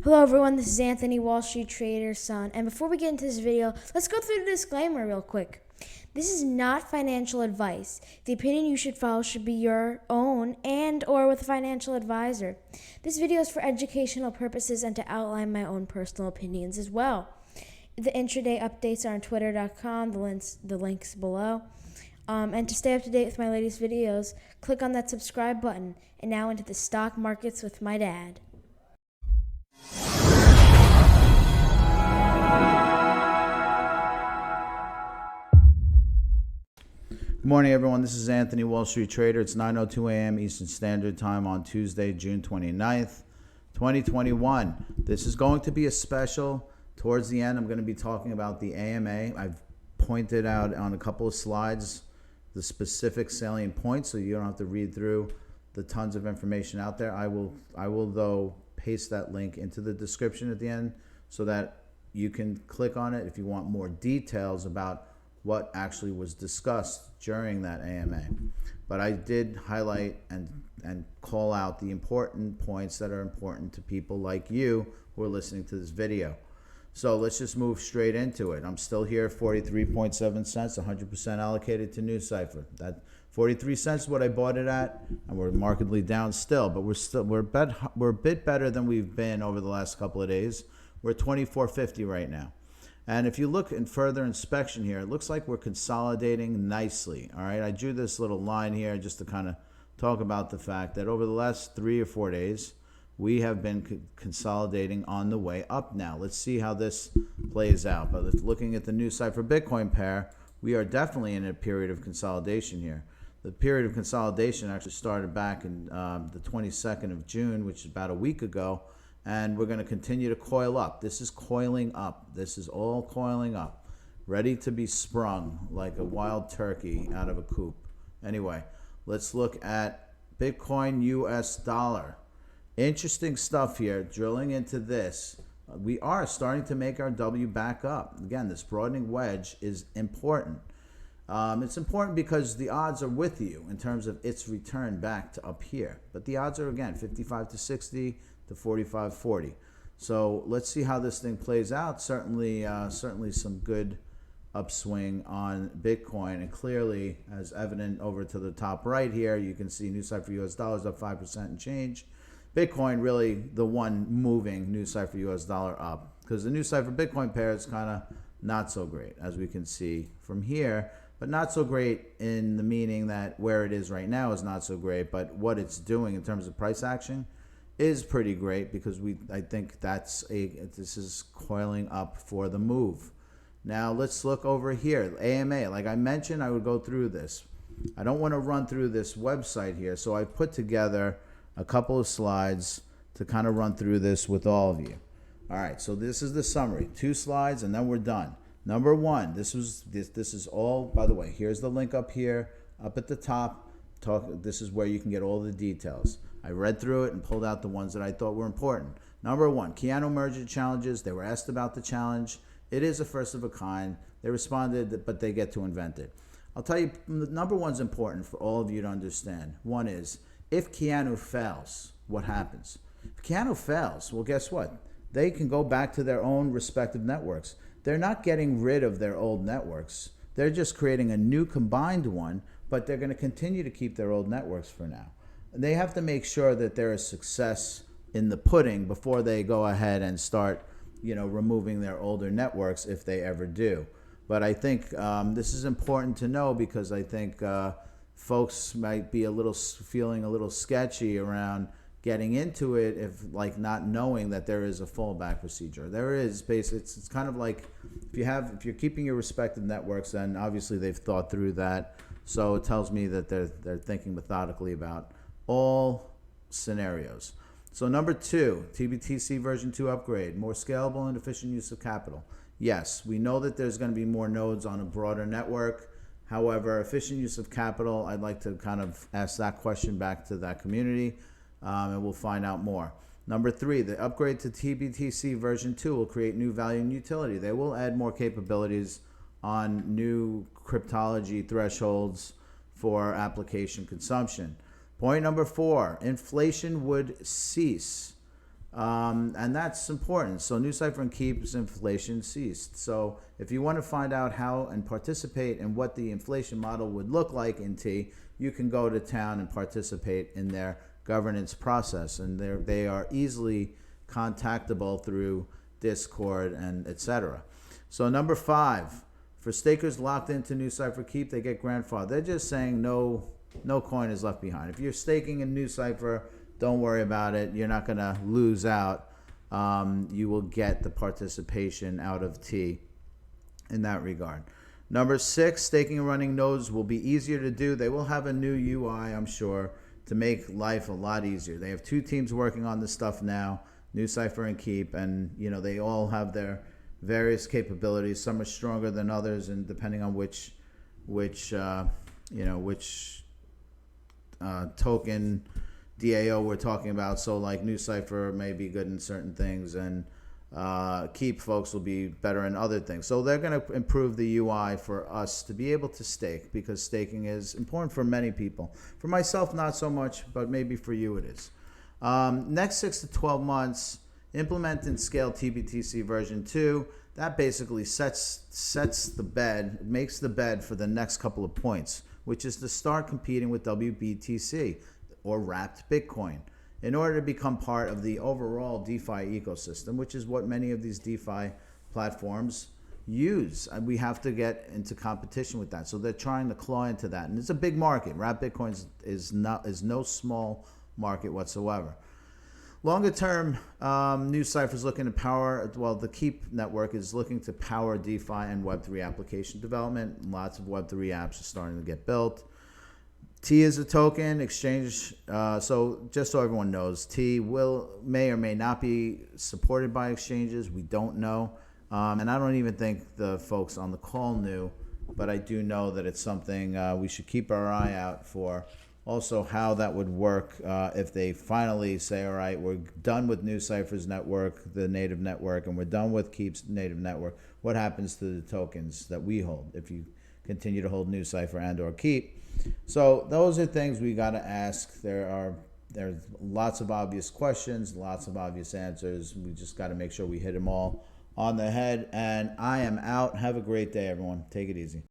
Hello everyone, this is Anthony, Wall Street Trader's son, and before we get into this video, let's go through the disclaimer real quick. This is not financial advice. The opinion you should follow should be your own and or with a financial advisor. This video is for educational purposes and to outline my own personal opinions as well. The intraday updates are on twitter.com, the links below. And to stay up to date with my latest videos, click on that subscribe button. And now into the stock markets with my dad. Good morning, everyone. This is Anthony, Wall Street Trader. It's 9:02 a.m. Eastern Standard Time on Tuesday, June 29th, 2021. This is going to be a special. Towards the end, I'm going to be talking about the AMA. I've pointed out on a couple of slides the specific salient points, so you don't have to read through the tons of information out there. I will though paste that link into the description at the end so that you can click on it if you want more details about what actually was discussed during that AMA. But I did highlight and call out the important points that are important to people like you who are listening to this video. So let's just move straight into it. I'm still here, 43.7 cents, 100% allocated to NuCypher. That 43 cents is what I bought it at, and we're markedly down still, but we're a bit better than we've been over the last couple of days. We're at 24.50 right now. And if you look in further inspection here, it looks like we're consolidating nicely. All right, I drew this little line here just to kind of talk about the fact that over the last 3 or 4 days, we have been consolidating on the way up now. Let's see how this plays out. But if looking at the NuCypher Bitcoin pair, we are definitely in a period of consolidation here. The period of consolidation actually started back in the 22nd of June, which is about a week ago, and we're going to continue to coil up. This is coiling up. This is all coiling up, ready to be sprung like a wild turkey out of a coop. Anyway, let's look at Bitcoin US dollar. Interesting stuff here, drilling into this. We are starting to make our W back up. Again, this broadening wedge is important. It's important because the odds are with you in terms of its return back to up here. But the odds are, again, 55 to 60 to 45, 40. So let's see how this thing plays out. Certainly some good upswing on Bitcoin. And clearly, as evident over to the top right here, you can see NuCypher US dollars up 5% and change. Bitcoin really the one moving NuCypher US dollar up, because the NuCypher Bitcoin pair is kind of not so great, as we can see from here, but not so great in the meaning that where it is right now is not so great, but what it's doing in terms of price action is pretty great, because I think this is coiling up for the move. Now let's look over here, AMA. Like I mentioned, I would go through this. I don't want to run through this website here, so I put together a couple of slides to kind of run through this with all of you. All right, so this is the summary. 2 slides and then we're done. Number 1, this is all, by the way, here's the link up here, up at the top. This is where you can get all the details. I read through it and pulled out the ones that I thought were important. Number 1, Keanu merger challenges. They were asked about the challenge. It is a first of a kind. They responded, but they get to invent it. I'll tell you, number 1's important for all of you to understand. One is, if Keanu fails, what happens? If Keanu fails, well, guess what? They can go back to their own respective networks. They're not getting rid of their old networks. They're just creating a new combined one, but they're going to continue to keep their old networks for now. They have to make sure that there is success in the pudding before they go ahead and start, removing their older networks if they ever do. But I think this is important to know, because I think folks might be feeling a little sketchy around getting into it, if not knowing that there is a fallback procedure. There is basically, it's kind of like if you're keeping your respective networks, then obviously they've thought through that. So it tells me that they're thinking methodically about all scenarios. So number 2, TBTC version 2 upgrade, more scalable and efficient use of capital. Yes, we know that there's going to be more nodes on a broader network. However, efficient use of capital, I'd like to kind of ask that question back to that community, and we'll find out more. Number 3, the upgrade to TBTC version 2 will create new value and utility. They will add more capabilities on new cryptology thresholds for application consumption. Point number 4, inflation would cease. And that's important. So NuCypher and Keep's inflation ceased. So if you want to find out how and participate in what the inflation model would look like in T, you can go to town and participate in their governance process. And they are easily contactable through Discord and etc. So number 5, for stakers locked into NuCypher Keep, they get grandfathered. They're just saying no coin is left behind. If you're staking in NuCypher, don't worry about it. You're not going to lose out. You will get the participation out of T in that regard. Number 6, staking and running nodes will be easier to do. They will have a new UI, I'm sure, to make life a lot easier. They have 2 teams working on this stuff now, NuCypher and Keep, and they all have their various capabilities. Some are stronger than others, and depending on which token DAO we're talking about. So like NuCypher may be good in certain things, and Keep folks will be better in other things. So they're going to improve the UI for us to be able to stake, because staking is important for many people. For myself, not so much, but maybe for you it is. Next 6 to 12 months, implement and scale TBTC version 2. That basically sets the bed, makes the bed for the next couple of points, which is to start competing with WBTC or wrapped Bitcoin in order to become part of the overall DeFi ecosystem, which is what many of these DeFi platforms use. And we have to get into competition with that. So they're trying to claw into that. And it's a big market. Wrapped Bitcoin is no small market whatsoever. Longer term, NuCypher is looking to power, the Keep network is looking to power DeFi and Web3 application development. Lots of Web3 apps are starting to get built. T is a token exchange. So just so everyone knows, T may or may not be supported by exchanges. We don't know. And I don't even think the folks on the call knew, but I do know that it's something we should keep our eye out for. Also, how that would work if they finally say, all right, we're done with NuCypher's network, the native network, and we're done with Keep's native network. What happens to the tokens that we hold if you continue to hold NuCypher and or Keep? So those are things we got to ask. There's lots of obvious questions, lots of obvious answers. We just got to make sure we hit them all on the head. And I am out. Have a great day, everyone. Take it easy.